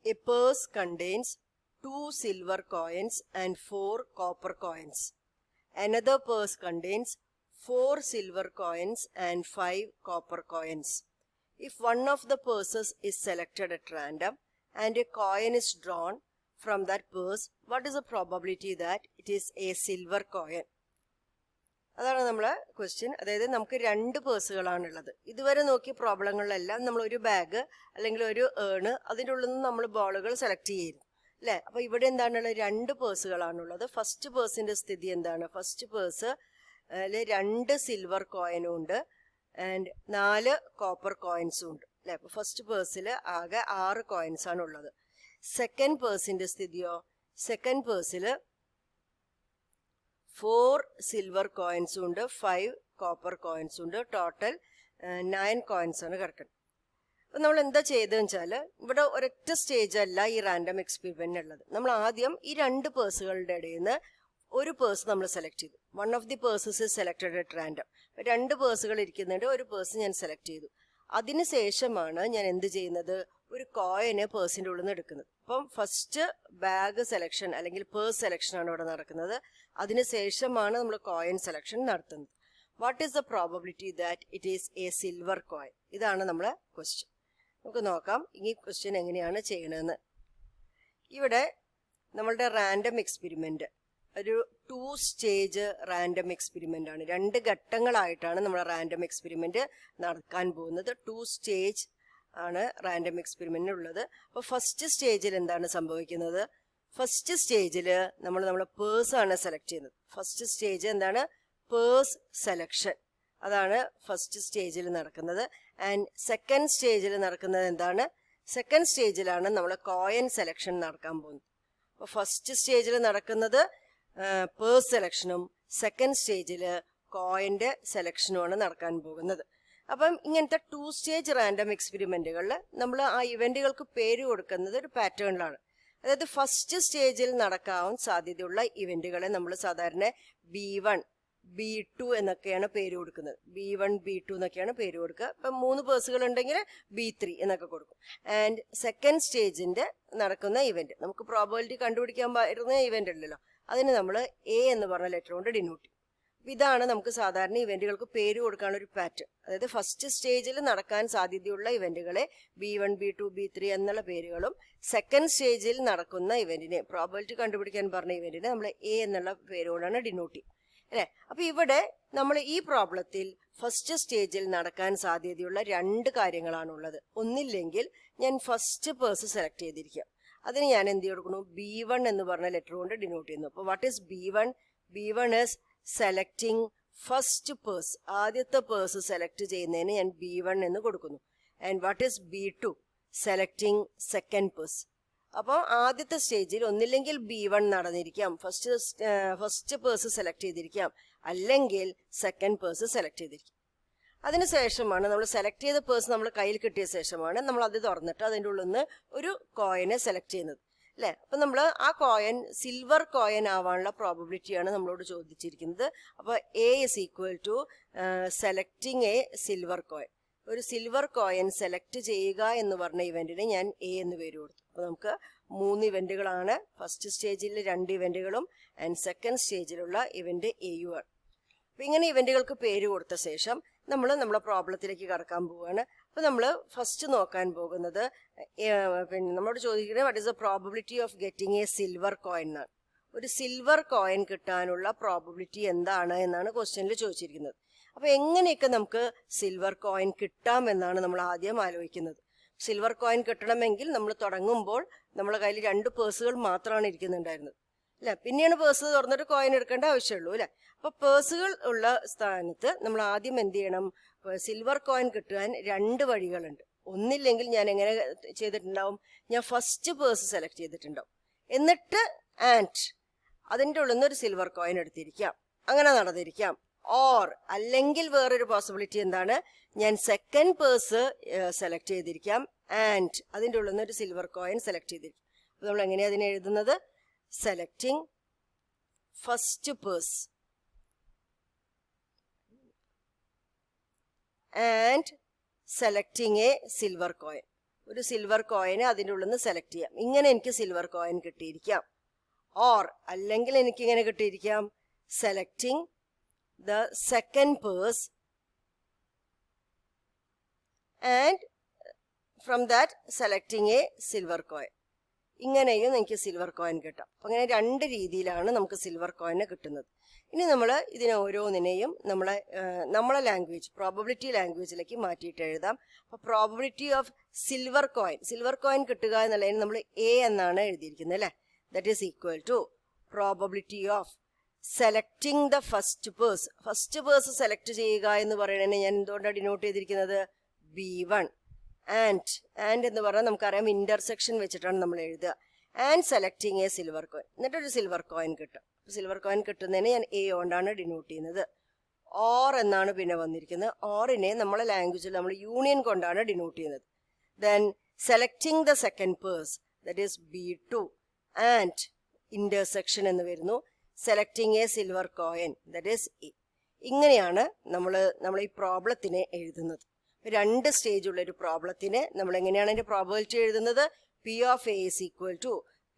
A purse contains 2 silver coins and 4 copper coins. Another purse contains 4 silver coins and 5 copper coins. If one of the purses is selected at random and a coin is drawn from that purse, what is the probability that it is a silver coin? അതാണ് നമ്മളെ question. അതായത് നമുക്ക് 2 പേഴ്സുകളാണുള്ളത്. ഇതുവരെ നോക്കിയ പ്രോബ്ലങ്ങളിലെല്ലാം നമ്മൾ ഒരു bag അല്ലെങ്കിൽ ഒരു earn അതിൻ്റെ ഉള്ളിൽ നിന്ന് നമ്മൾ ബോളുകൾ സെലക്ട് ചെയ്യുന്നു അല്ലേ. അപ്പൊ ഇവിടെ എന്താണുള്ളത്? 2 പേഴ്സുകളാണുള്ളത്. ഫസ്റ്റ് പേഴ്സിന്റെ സ്ഥിതി എന്താണ്? ഫസ്റ്റ് പേഴ്സ് 2 സിൽവർ കോയിനും ഉണ്ട് ആൻഡ് 4 കോപ്പർ കോയിൻസും ഉണ്ട് അല്ലെ. അപ്പൊ ഫസ്റ്റ് പേഴ്സിൽ ആകെ 6 കോയിൻസ് ആണ് ഉള്ളത്. സെക്കൻഡ് പേഴ്സിന്റെ സ്ഥിതിയോ? സെക്കൻഡ് പേഴ്സിൽ 4 സിൽവർ കോയിൻസും ഉണ്ട്, 5 കോപ്പർ കോയിൻസും ഉണ്ട്. ടോട്ടൽ 9 കോയിൻസ് ആണ് കിടക്കുന്നത്. അപ്പൊ നമ്മൾ എന്താ ചെയ്തതെന്ന് വെച്ചാൽ ഇവിടെ ഒരൊറ്റ സ്റ്റേജ് അല്ല ഈ റാൻഡം എക്സ്പെരിമെന്റ് ഉള്ളത്. നമ്മൾ ആദ്യം ഈ 2 പേഴ്സുകളുടെ ഇടയിൽ നിന്ന് ഒരു പേഴ്സ് നമ്മൾ സെലക്ട് ചെയ്തു. One of the purses is selected at random. 2 പേഴ്സുകൾ ഇരിക്കുന്നുണ്ട്, ഒരു പേഴ്സ് ഞാൻ സെലക്ട് ചെയ്തു. അതിനുശേഷമാണ് ഞാൻ എന്ത് ചെയ്യുന്നത്? ഒരു കോയിന് പേഴ്സിന്റെ ഉള്ളിൽ നിന്ന് എടുക്കുന്നത്. അപ്പം ഫസ്റ്റ് ബാഗ് സെലക്ഷൻ അല്ലെങ്കിൽ പേഴ്സ് സെലക്ഷൻ ആണ് ഇവിടെ നടക്കുന്നത്. അതിനുശേഷമാണ് നമ്മൾ കോയിൻ സെലക്ഷൻ നടത്തുന്നത്. What is the probability that it is A silver coin? ഇതാണ് നമ്മളെ ക്വസ്റ്റ്യൻ. നമുക്ക് നോക്കാം ഈ ക്വസ്റ്റ്യൻ എങ്ങനെയാണ് ചെയ്യണമെന്ന്. ഇവിടെ നമ്മളുടെ റാൻഡം എക്സ്പെരിമെന്റ് ഒരു 2 സ്റ്റേജ് റാൻഡം എക്സ്പെരിമെന്റ് ആണ്. 2 ഘട്ടങ്ങളായിട്ടാണ് നമ്മുടെ റാൻഡം എക്സ്പെരിമെന്റ് നടക്കാൻ പോകുന്നത്. 2 സ്റ്റേജ് ആണ് റാൻഡം എക്സ്പെരിമെന്റ് ഉള്ളത്. അപ്പോൾ ഫസ്റ്റ് സ്റ്റേജിൽ എന്താണ് സംഭവിക്കുന്നത്? ഫസ്റ്റ് സ്റ്റേജിൽ നമ്മളെ പേഴ്സ് ആണ് സെലക്ട് ചെയ്യുന്നത്. ഫസ്റ്റ് സ്റ്റേജ് എന്താണ്? Purse selection. അതാണ് ഫസ്റ്റ് സ്റ്റേജിൽ നടക്കുന്നത്. ആൻഡ് സെക്കൻഡ് സ്റ്റേജിൽ നടക്കുന്നത് എന്താണ്? സെക്കൻഡ് സ്റ്റേജിലാണ് നമ്മൾ കോയിൻ സെലക്ഷൻ നടക്കാൻ പോകുന്നത്. അപ്പോൾ ഫസ്റ്റ് സ്റ്റേജിൽ നടക്കുന്നത് പേഴ്സ് സെലക്ഷനും സെക്കൻഡ് സ്റ്റേജിൽ കോയിന്റെ സെലക്ഷനുമാണ് നടക്കാൻ പോകുന്നത്. അപ്പം ഇങ്ങനത്തെ 2 സ്റ്റേജ് റാൻഡം എക്സ്പെരിമെന്റുകളിൽ നമ്മൾ ആ ഇവന്റുകൾക്ക് പേര് കൊടുക്കുന്നത് ഒരു പാറ്റേണിലാണ്. അതായത് ഫസ്റ്റ് സ്റ്റേജിൽ നടക്കാൻ സാധ്യതയുള്ള ഇവന്റുകളെ നമ്മൾ സാധാരണ B1 B2 എന്നൊക്കെയാണ് പേര് കൊടുക്കുന്നത്. B1 B2 എന്നൊക്കെയാണ് പേര് കൊടുക്കുക. ഇപ്പം 3 പേഴ്സുകൾ ഉണ്ടെങ്കിൽ B3 എന്നൊക്കെ കൊടുക്കും. ആൻഡ് സെക്കൻഡ് സ്റ്റേജിന്റെ നടക്കുന്ന ഇവന്റ് നമുക്ക് പ്രോബബിലിറ്റി കണ്ടുപിടിക്കാൻ പറ്റുന്ന ഇവന്റ് ഉണ്ടല്ലോ, അതിന് നമ്മൾ A എന്ന് പറഞ്ഞ ലെറ്റർ കൊണ്ട് ഡിനോട്ട് ചെയ്യും. ഇതാണ് നമുക്ക് സാധാരണ ഇവന്റുകൾക്ക് പേര് കൊടുക്കാനുള്ള ഒരു പാറ്റേൺ. അതായത് ഫസ്റ്റ് സ്റ്റേജിൽ നടക്കാൻ സാധ്യതയുള്ള ഇവന്റുകളെ B1 B2 B3 എന്നുള്ള പേരുകളും സെക്കൻഡ് സ്റ്റേജിൽ നടക്കുന്ന ഇവന്റിനെ പ്രോബബിലിറ്റി കണ്ടുപിടിക്കാൻ പറഞ്ഞ ഇവന്റിനെ നമ്മൾ A എന്നുള്ള പേരുകൊണ്ടാണ് ഡിനോട്ട് ചെയ്യുക അല്ലെ. അപ്പൊ ഇവിടെ നമ്മൾ ഈ പ്രോബ്ലത്തിൽ ഫസ്റ്റ് സ്റ്റേജിൽ നടക്കാൻ സാധ്യതയുള്ള 2 കാര്യങ്ങളാണുള്ളത്. ഒന്നില്ലെങ്കിൽ ഞാൻ ഫസ്റ്റ് പേഴ്സ് സെലക്ട് ചെയ്തിരിക്കാം. അതിന് ഞാൻ എന്ത് കൊടുക്കുന്നു? B1 എന്ന് പറഞ്ഞ ലെറ്റർ കൊണ്ട് ഡിനോട്ട് ചെയ്യുന്നു. അപ്പോൾ what is B1? B1 is selecting first purse. ആദ്യത്തെ പേഴ്സ് സെലക്ട് ചെയ്യുന്നതിന് ഞാൻ B1 എന്ന് കൊടുക്കുന്നു. And what is B2? Selecting second purse. അപ്പോൾ ആദ്യത്തെ സ്റ്റേജിൽ ഒന്നില്ലെങ്കിൽ B1 നടന്നിരിക്കാം, ഫസ്റ്റ് പേഴ്സ് സെലക്ട് ചെയ്തിരിക്കാം, അല്ലെങ്കിൽ സെക്കൻഡ് പേഴ്സ് സെലക്ട് ചെയ്തിരിക്കാം. അതിനുശേഷമാണ് നമ്മൾ സെലക്ട് ചെയ്ത പേഴ്സ് നമ്മൾ കയ്യിൽ കിട്ടിയ ശേഷമാണ് നമ്മൾ അത് തുറന്നിട്ട് അതിൻ്റെ ഉള്ളിൽ നിന്ന് ഒരു കോയിനെ സെലക്ട് ചെയ്യുന്നത് അല്ലേ. അപ്പം നമ്മൾ ആ കോയിൻ സിൽവർ കോയിൻ ആവാനുള്ള പ്രോബബിലിറ്റിയാണ് നമ്മളോട് ചോദിച്ചിരിക്കുന്നത്. അപ്പോൾ A is equal to selecting a silver coin. ഒരു സിൽവർ കോയിൻ സെലക്ട് ചെയ്യുക എന്ന് പറഞ്ഞ ഇവന്റിന് ഞാൻ A എന്ന് പേര് കൊടുത്തു. അപ്പോൾ നമുക്ക് 3 ഇവന്റുകളാണ്. ഫസ്റ്റ് സ്റ്റേജിൽ 2 ഇവന്റുകളും ആൻഡ് സെക്കൻഡ് സ്റ്റേജിലുള്ള ഇവന്റ് Aയും ആണ്. അപ്പൊ ഇങ്ങനെ ഇവന്റുകൾക്ക് പേര് കൊടുത്ത ശേഷം നമ്മൾ നമ്മളെ പ്രോബ്ലത്തിലേക്ക് കടക്കാൻ പോവുകയാണ്. അപ്പൊ നമ്മൾ ഫസ്റ്റ് നോക്കാൻ പോകുന്നത് പിന്നെ നമ്മളോട് ചോദിക്കുന്നത് what is the probability of getting A silver coin എന്നാണ്. ഒരു സിൽവർ കോയിൻ കിട്ടാനുള്ള പ്രോബബിലിറ്റി എന്താണ് എന്നാണ് ക്വസ്റ്റ്യനിൽ ചോദിച്ചിരിക്കുന്നത്. അപ്പൊ എങ്ങനെയൊക്കെ നമുക്ക് സിൽവർ കോയിൻ കിട്ടാം എന്നാണ് നമ്മൾ ആദ്യം ആലോചിക്കുന്നത്. സിൽവർ കോയിൻ കിട്ടണമെങ്കിൽ നമ്മൾ തുടങ്ങുമ്പോൾ നമ്മുടെ കയ്യിൽ 2 പേഴ്സുകൾ മാത്രമാണ് ഇരിക്കുന്നുണ്ടായിരുന്നത് അല്ലെ. പിന്നെയാണ് പേഴ്സ് തുറന്നിട്ട് കോയിൻ എടുക്കേണ്ട ആവശ്യമുള്ളൂ അല്ലെ. അപ്പൊ പേഴ്സുകൾ ഉള്ള സ്ഥാനത്ത് നമ്മൾ ആദ്യം എന്ത് ചെയ്യണം? സിൽവർ കോയിൻ കിട്ടാൻ 2 വഴികളുണ്ട്. ഒന്നില്ലെങ്കിൽ ഞാൻ എങ്ങനെ ചെയ്തിട്ടുണ്ടാവും? ഞാൻ ഫസ്റ്റ് പേഴ്സ് സെലക്ട് ചെയ്തിട്ടുണ്ടാവും, എന്നിട്ട് ആൻഡ് അതിൻ്റെ ഉള്ളിൽ നിന്ന് ഒരു സിൽവർ കോയിൻ എടുത്തിരിക്കാം, അങ്ങനെ നടന്നിരിക്കാം. ഓർ അല്ലെങ്കിൽ വേറൊരു പോസിബിലിറ്റി എന്താണ്? ഞാൻ സെക്കൻഡ് പേഴ്സ് സെലക്ട് ചെയ്തിരിക്കാം ആൻഡ് അതിൻ്റെ ഉള്ളിൽ നിന്ന് ഒരു സിൽവർ കോയിൻ സെലക്ട് ചെയ്തിരിക്കും. അപ്പൊ നമ്മൾ എങ്ങനെയാണ് അതിനെ എഴുതുന്നത്? Selecting first purse and selecting a silver coin. ഒരു സിൽവർ കോയിനെ അതിൻ്റെ ഉള്ളിൽ നിന്ന് സെലക്ട് ചെയ്യാം. ഇങ്ങനെ എനിക്ക് സിൽവർ കോയിൻ കിട്ടിയിരിക്കാം. ഓർ അല്ലെങ്കിൽ എനിക്ക് ഇങ്ങനെ കിട്ടിയിരിക്കാം, selecting the second purse and from that selecting a silver coin. ഇങ്ങനെയും എനിക്ക് സിൽവർ കോയിൻ കിട്ടാം. അപ്പം അങ്ങനെ രണ്ട് രീതിയിലാണ് നമുക്ക് സിൽവർ കോയിനെ കിട്ടുന്നത്. ഇനി നമ്മൾ ഇതിനെ ഓരോന്നിനെയും നമ്മളെ ലാംഗ്വേജ്, പ്രോബബിലിറ്റി ലാംഗ്വേജിലേക്ക് മാറ്റിയിട്ട് എഴുതാം. അപ്പോൾ പ്രോബബിലിറ്റി ഓഫ് സിൽവർ കോയിൻ കിട്ടുക എന്നുള്ളതിന് നമ്മൾ എ എന്നാണ് എഴുതിയിരിക്കുന്നത് അല്ലേ. That is equal to probability of selecting the first purse select ചെയ്യുക എന്ന് പറയുന്നതിനെ ഞാൻ എന്തുകൊണ്ടാണ് ഡിനോട്ട് ചെയ്തിരിക്കുന്നത്, B1. ആൻഡ് എന്ന് പറഞ്ഞാൽ നമുക്കറിയാം ഇന്റർസെക്ഷൻ വെച്ചിട്ടാണ് നമ്മൾ എഴുതുക. And selecting a silver coin, എന്നിട്ടൊരു സിൽവർ കോയിൻ കിട്ടും. സിൽവർ കോയിൻ കിട്ടുന്നതിന് ഞാൻ എ കൊണ്ടാണ് ഡിനോട്ട് ചെയ്യുന്നത്. ഓർ എന്നാണ് പിന്നെ വന്നിരിക്കുന്നത്. ഓറിനെ നമ്മളെ ലാംഗ്വേജിൽ നമ്മൾ യൂണിയൻ കൊണ്ടാണ് ഡിനോട്ട് ചെയ്യുന്നത്. Then selecting the second purse, that is B2 and intersection എന്ന് വരുന്നു. Selecting a silver coin, that is A. ഇങ്ങനെയാണ് നമ്മൾ ഈ പ്രോബ്ലത്തിനെ എഴുതുന്നത്. രണ്ട് സ്റ്റേജ് ഉള്ള ഒരു പ്രോബ്ലത്തിന് നമ്മൾ എങ്ങനെയാണ് അതിന്റെ പ്രോബബിലിറ്റി എഴുതുന്നത്, P of A is equal to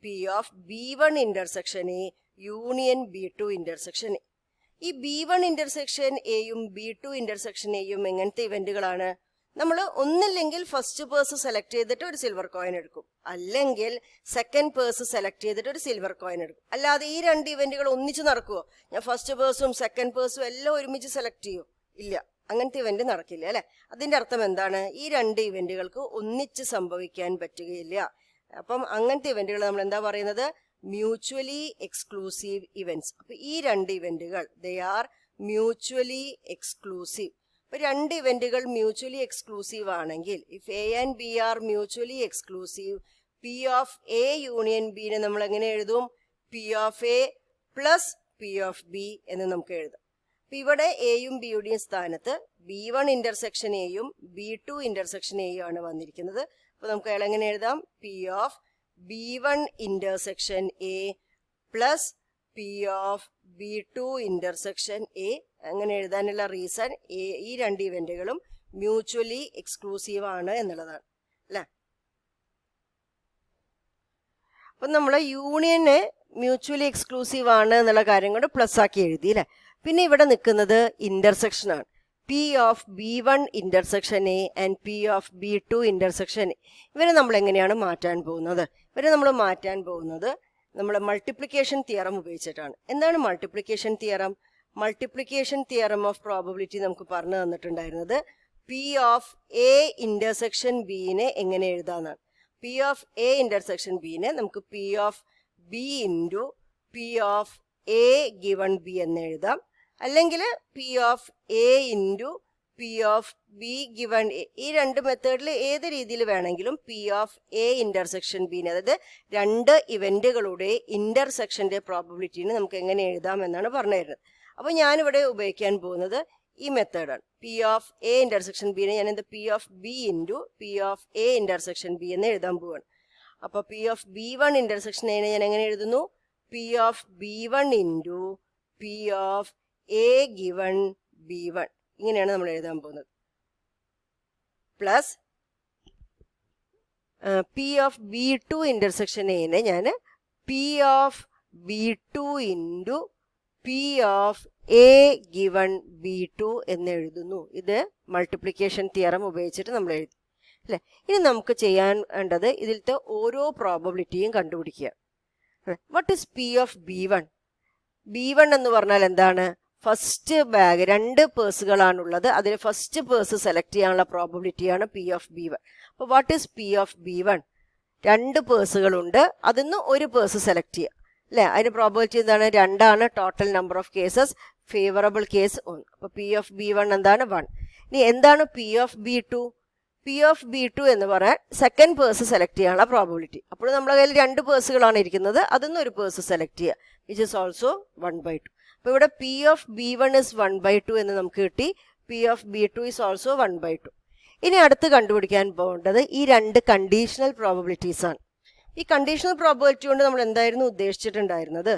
P of B1 intersection A union B2 intersection A. ഈ B1 ഇന്റർസെക്ഷൻ എയും B2 ഇന്റർസെക്ഷൻ എയും എങ്ങനത്തെ ഇവന്റുകളാണ്, നമ്മൾ ഒന്നില്ലെങ്കിൽ ഫസ്റ്റ് പേഴ്സ് സെലക്ട് ചെയ്തിട്ട് ഒരു സിൽവർ കോയിൻ എടുക്കും, അല്ലെങ്കിൽ സെക്കൻഡ് പേഴ്സ് സെലക്ട് ചെയ്തിട്ട് ഒരു സിൽവർ കോയിൻ എടുക്കും. അല്ലാതെ ഈ രണ്ട് ഇവന്റുകൾ ഒന്നിച്ച് നടക്കുമോ, ഞാൻ ഫസ്റ്റ് പേഴ്സും സെക്കൻഡ് പേഴ്സും എല്ലാം ഒരുമിച്ച് സെലക്ട് ചെയ്യോ, ഇല്ല, അങ്ങനത്തെ ഇവന്റ് നടക്കില്ല അല്ലെ. അതിന്റെ അർത്ഥം എന്താണ്, ഈ രണ്ട് ഇവന്റുകൾക്ക് ഒന്നിച്ച് സംഭവിക്കാൻ പറ്റുകയില്ല. അപ്പം അങ്ങനത്തെ ഇവന്റുകൾ നമ്മൾ എന്താ പറയുന്നത്, മ്യൂച്വലി എക്സ്ക്ലൂസീവ് ഇവന്റ്സ്. അപ്പൊ ഈ രണ്ട് ഇവന്റുകൾ ദേ ആർ മ്യൂച്വലി എക്സ്ക്ലൂസീവ്. അപ്പൊ രണ്ട് ഇവന്റുകൾ മ്യൂച്വലി എക്സ്ക്ലൂസീവ് ആണെങ്കിൽ, if A and B are mutually exclusive, P of A union ബിനെ നമ്മൾ എങ്ങനെ എഴുതും, P of A plus P of B എന്ന് നമുക്ക് എഴുതാം. അപ്പൊ ഇവിടെ എയും ബിയുടെയും സ്ഥാനത്ത് B1 ഇന്റർസെക്ഷൻ എയും B2 ഇന്റർസെക്ഷൻ എയും ആണ് വന്നിരിക്കുന്നത്. അപ്പൊ നമുക്ക് അയാൾ എങ്ങനെ എഴുതാം, P of B1 intersection A plus P of B2 intersection A. അങ്ങനെ എഴുതാനുള്ള റീസൺ ഈ രണ്ട് ഇവന്റുകളും മ്യൂച്വലി എക്സ്ക്ലൂസീവ് ആണ് എന്നുള്ളതാണ് അല്ലെ. അപ്പൊ നമ്മൾ യൂണിയനെ മ്യൂച്വലി എക്സ്ക്ലൂസീവ് ആണ് എന്നുള്ള കാര്യം കൊണ്ട് പ്ലസ് ആക്കി എഴുതി അല്ലെ. പിന്നെ ഇവിടെ നിൽക്കുന്നത് ഇന്റർസെക്ഷൻ ആണ്. P of B1 intersection A and P of B2 intersection A. ഇവരെ നമ്മൾ എങ്ങനെയാണ് മാറ്റാൻ പോകുന്നത്, നമ്മൾ മൾട്ടിപ്ലിക്കേഷൻ തിയറം ഉപയോഗിച്ചിട്ടാണ്. എന്താണ് multiplication theorem? Multiplication theorem of probability നമുക്ക് പറഞ്ഞു തന്നിട്ടുണ്ടായിരുന്നത് P of A ഇന്റർസെക്ഷൻ ബിനെ എങ്ങനെ എഴുതാന്നാണ്. P of A ഇന്റർസെക്ഷൻ ബിനെ നമുക്ക് P of B into P of A given B എന്ന് എഴുതാം, അല്ലെങ്കിൽ P of A into P of B given A. ഈ രണ്ട് മെത്തേഡിൽ ഏത് രീതിയിൽ വേണമെങ്കിലും P of A ഇന്റർസെക്ഷൻ ബിനെ, അതായത് രണ്ട് ഇവന്റുകളുടെ ഇന്റർസെക്ഷന്റെ പ്രോബബിലിറ്റിനെ നമുക്ക് എങ്ങനെ എഴുതാം എന്നാണ് പറഞ്ഞു തരുന്നത്. അപ്പൊ ഞാനിവിടെ ഉപയോഗിക്കാൻ പോകുന്നത് ഈ മെത്തേഡാണ്. P of A ഇന്റർസെക്ഷൻ ബിനെ ഞാൻ എന്താ P of B into P of A intersection B എന്ന് എഴുതാൻ പോവാണ്. അപ്പൊ P of B1 ഇന്റർസെക്ഷൻ എനെ ഞാൻ എങ്ങനെ എഴുതുന്നു, P of B1 into P of A given B1. ഇങ്ങനെയാണ് നമ്മൾ എഴുതാൻ പോകുന്നത്. Plus P of B2 intersection എനെ ഞാൻ P of B2 into P of A given B2 എന്ന് എഴുതുന്നു. ഇത് മൾട്ടിപ്ലിക്കേഷൻ തിയറം ഉപയോഗിച്ചിട്ട് നമ്മൾ എഴുതി അല്ലെ. ഇനി നമുക്ക് ചെയ്യാൻ വേണ്ടത് ഇതിലത്തെ ഓരോ പ്രോബബിലിറ്റിയും കണ്ടുപിടിക്കുക. What is P of B1? B1 എന്ന് പറഞ്ഞാൽ എന്താണ്, ഫസ്റ്റ് ബാഗ് രണ്ട് പേഴ്സുകളാണുള്ളത്, അതിൽ ഫസ്റ്റ് പേഴ്സ് സെലക്ട് ചെയ്യാനുള്ള പ്രോബബിലിറ്റിയാണ് P of B1. അപ്പോൾ what is P of B1? രണ്ട് പേഴ്സുകളുണ്ട്, അതിന്ന് ഒരു പേഴ്സ് സെലക്ട് ചെയ്യുക അല്ലേ. അതിന് പ്രോബബിലിറ്റി എന്താണ്, രണ്ടാണ്. Total number of cases, favourable case 1. അപ്പോൾ P of B1 എന്താണ്, 1. ഇനി എന്താണ് P of B2? P of B2 എന്ന് പറയാൻ സെക്കൻഡ് പേഴ്സ് സെലക്ട് ചെയ്യാനുള്ള പ്രോബബിലിറ്റി. അപ്പോൾ നമ്മുടെ കയ്യിൽ രണ്ട് പേഴ്സുകളാണ് ഇരിക്കുന്നത്, അതിന്ന് ഒരു പേഴ്സ് സെലക്ട് ചെയ്യുക, വിച്ച് ഇസ് ഓൾസോ 1/2. അപ്പോൾ ഇവിടെ P of B1 is 1/2 എന്ന് നമുക്ക് കിട്ടി. P of B2 is also 1/2. ഇനി അടുത്ത് കണ്ടുപിടിക്കാൻ പോകേണ്ടത് ഈ രണ്ട് കണ്ടീഷണൽ പ്രോബബിലിറ്റീസ് ആണ്. ഈ കണ്ടീഷണൽ പ്രോബബിലിറ്റി കൊണ്ട് നമ്മൾ എന്തായിരുന്നു ഉദ്ദേശിച്ചിട്ടുണ്ടായിരുന്നത്,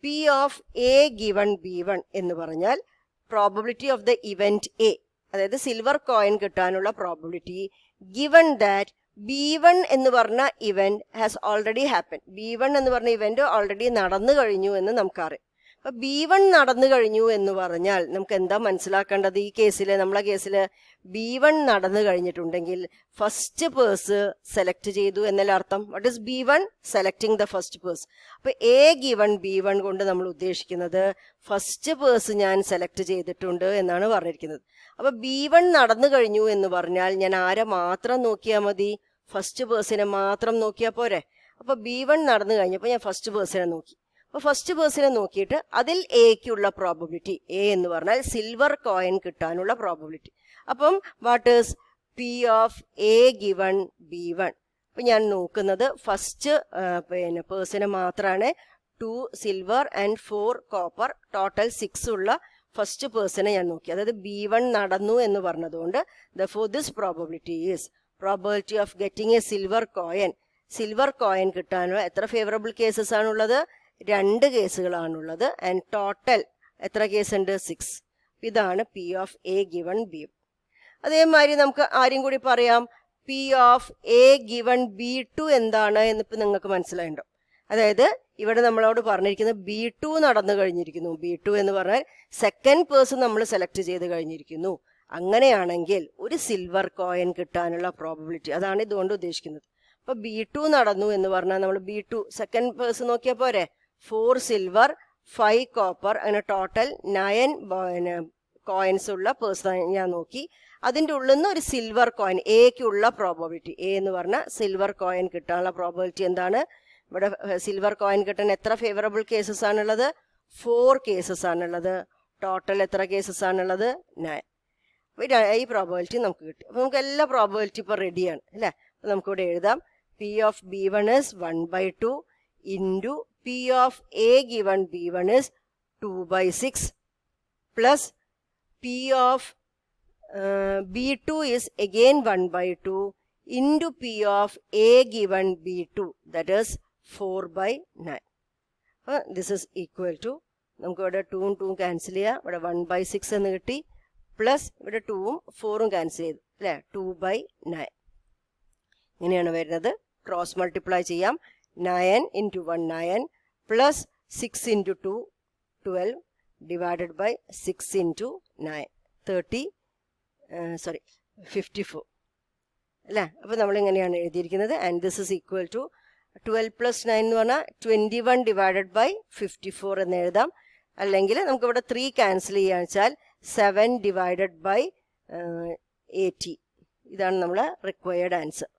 P of A given B1 എന്ന് പറഞ്ഞാൽ probability of the event A, അതായത് സിൽവർ കോയിൻ കിട്ടാനുള്ള പ്രോബബിലിറ്റി ഗിവൺ ദാറ്റ് B1 എന്ന് പറഞ്ഞ event has already happen. B1 എന്ന് പറഞ്ഞ ഇവന്റ് ഓൾറെഡി നടന്നു കഴിഞ്ഞു എന്ന് നമുക്കറിയാം. അപ്പൊ B1 നടന്നു കഴിഞ്ഞു എന്ന് പറഞ്ഞാൽ നമുക്ക് എന്താ മനസ്സിലാക്കേണ്ടത്? ഈ കേസിൽ, നമ്മളെ കേസിൽ B1 നടന്നു കഴിഞ്ഞിട്ടുണ്ടെങ്കിൽ ഫസ്റ്റ് പേഴ്സ് സെലക്ട് ചെയ്തു എന്നല്ല അർത്ഥം. What is B1? Selecting the first purse. അപ്പൊ A ഗിവൺ B1 കൊണ്ട് നമ്മൾ ഉദ്ദേശിക്കുന്നത് ഫസ്റ്റ് പേഴ്സ് ഞാൻ സെലക്ട് ചെയ്തിട്ടുണ്ട് എന്നാണ് പറഞ്ഞിരിക്കുന്നത്. അപ്പൊ B1 നടന്നു കഴിഞ്ഞു എന്ന് പറഞ്ഞാൽ ഞാൻ ആരെ മാത്രം നോക്കിയാൽ മതി? ഫസ്റ്റ് പേഴ്സിനെ മാത്രം നോക്കിയാൽ പോരെ. അപ്പൊ B1 നടന്നു കഴിഞ്ഞപ്പോൾ ഞാൻ ഫസ്റ്റ് പേഴ്സിനെ നോക്കി. അപ്പൊ ഫസ്റ്റ് പേഴ്സിനെ നോക്കിയിട്ട് അതിൽ എക്കുള്ള പ്രോബബിലിറ്റി, എ എന്ന് പറഞ്ഞാൽ സിൽവർ കോയിൻ കിട്ടാനുള്ള പ്രോബബിലിറ്റി. അപ്പം what is P of A given B1? അപ്പൊ ഞാൻ നോക്കുന്നത് ഫസ്റ്റ് പേഴ്സിനെ മാത്രമാണ്. 2 സിൽവർ ആൻഡ് 4 കോപ്പർ, ടോട്ടൽ 6 ഉള്ള ഫസ്റ്റ് പേഴ്സണെ ഞാൻ നോക്കി. അതായത് B1 നടന്നു എന്ന് പറഞ്ഞതുകൊണ്ട് therefore this probability is probability of getting a silver coin. Silver coin കിട്ടാനുള്ള എത്ര ഫേവറബിൾ കേസസ് ആണുള്ളത്? 2 കേസുകളാണുള്ളത്. ആൻഡ് ടോട്ടൽ എത്ര കേസ് ഉണ്ട്? 6. ഇതാണ് P of A given B. അതേമാതിരി നമുക്ക് ആരും കൂടി പറയാം. P of A given B2 എന്താണ് എന്നിപ്പോൾ നിങ്ങൾക്ക് മനസ്സിലായിട്ടുണ്ടോ? അതായത് ഇവിടെ നമ്മളോട് പറഞ്ഞിരിക്കുന്നത് B2 നടന്നു കഴിഞ്ഞിരിക്കുന്നു. B2 എന്ന് പറഞ്ഞാൽ സെക്കൻഡ് പേഴ്സൺ നമ്മൾ സെലക്ട് ചെയ്ത് കഴിഞ്ഞിരിക്കുന്നു. അങ്ങനെയാണെങ്കിൽ ഒരു സിൽവർ കോയിൻ കിട്ടാനുള്ള പ്രോബബിലിറ്റി, അതാണ് ഇതുകൊണ്ട് ഉദ്ദേശിക്കുന്നത്. അപ്പൊ B2 നടന്നു എന്ന് പറഞ്ഞാൽ നമ്മൾ B2 സെക്കൻഡ് പേഴ്സൺ നോക്കിയാൽ പോരെ. 4 സിൽവർ 5 കോപ്പർ, അങ്ങനെ ടോട്ടൽ 9 കോയിൻസ് ഉള്ള പേഴ്സൺ ഞാൻ നോക്കി. അതിൻ്റെ ഉള്ളിൽ നിന്ന് ഒരു സിൽവർ കോയിൻ, എക്കുള്ള പ്രോബബിലിറ്റി, എ എന്ന് പറഞ്ഞാൽ സിൽവർ കോയിൻ കിട്ടാനുള്ള പ്രോബബിലിറ്റി എന്താണ്? ഇവിടെ സിൽവർ കോയിൻ കിട്ടാൻ എത്ര ഫേവറബിൾ കേസസ് ആണുള്ളത്? 4 കേസസ് ആണുള്ളത്. ടോട്ടൽ എത്ര കേസസ് ആണുള്ളത്? 9. ഈ പ്രോബബിലിറ്റി നമുക്ക് കിട്ടി. അപ്പോൾ നമുക്ക് എല്ലാ പ്രോബബിലിറ്റി ഇപ്പോൾ റെഡിയാണ് അല്ലേ? അപ്പോൾ നമുക്കിവിടെ എഴുതാം. P of B1 is 1/2 into P of A given B1 is 2/6 plus P of B2 is again 1/2 into P of A given B2, that is 4/9. This is equal to, നമുക്ക് ഇവിടെ 2ഉം 2ഉം ക്യാൻസൽ ചെയ്യാം. ഇവിടെ 1/6 എന്ന് കിട്ടി. പ്ലസ് ഇവിടെ 2ഉം 4ഉം cancel ചെയ്തു അല്ലേ? 2/9 ഇങ്ങനെയാണ് വരുന്നത്. ക്രോസ് മൾട്ടിപ്ലൈ ചെയ്യാം. 9 into 1 9 plus 6 into 2 12 divided by 6 into 9 54 അല്ലേ? അപ്പോൾ നമ്മളിങ്ങനെയാണ് എഴുതിയിരിക്കുന്നത്. And this is equal to 12 + 9 എന്ന് പറഞ്ഞാൽ 21 ഡിവൈഡഡ് ബൈ 54 എന്ന് എഴുതാം. അല്ലെങ്കിൽ നമുക്കിവിടെ 3 ക്യാൻസൽ ചെയ്യാന്ന് വെച്ചാൽ 7 ഡിവൈഡഡ് ബൈ 80. ഇതാണ് നമ്മളെ റിക്വയർഡ് ആൻസർ.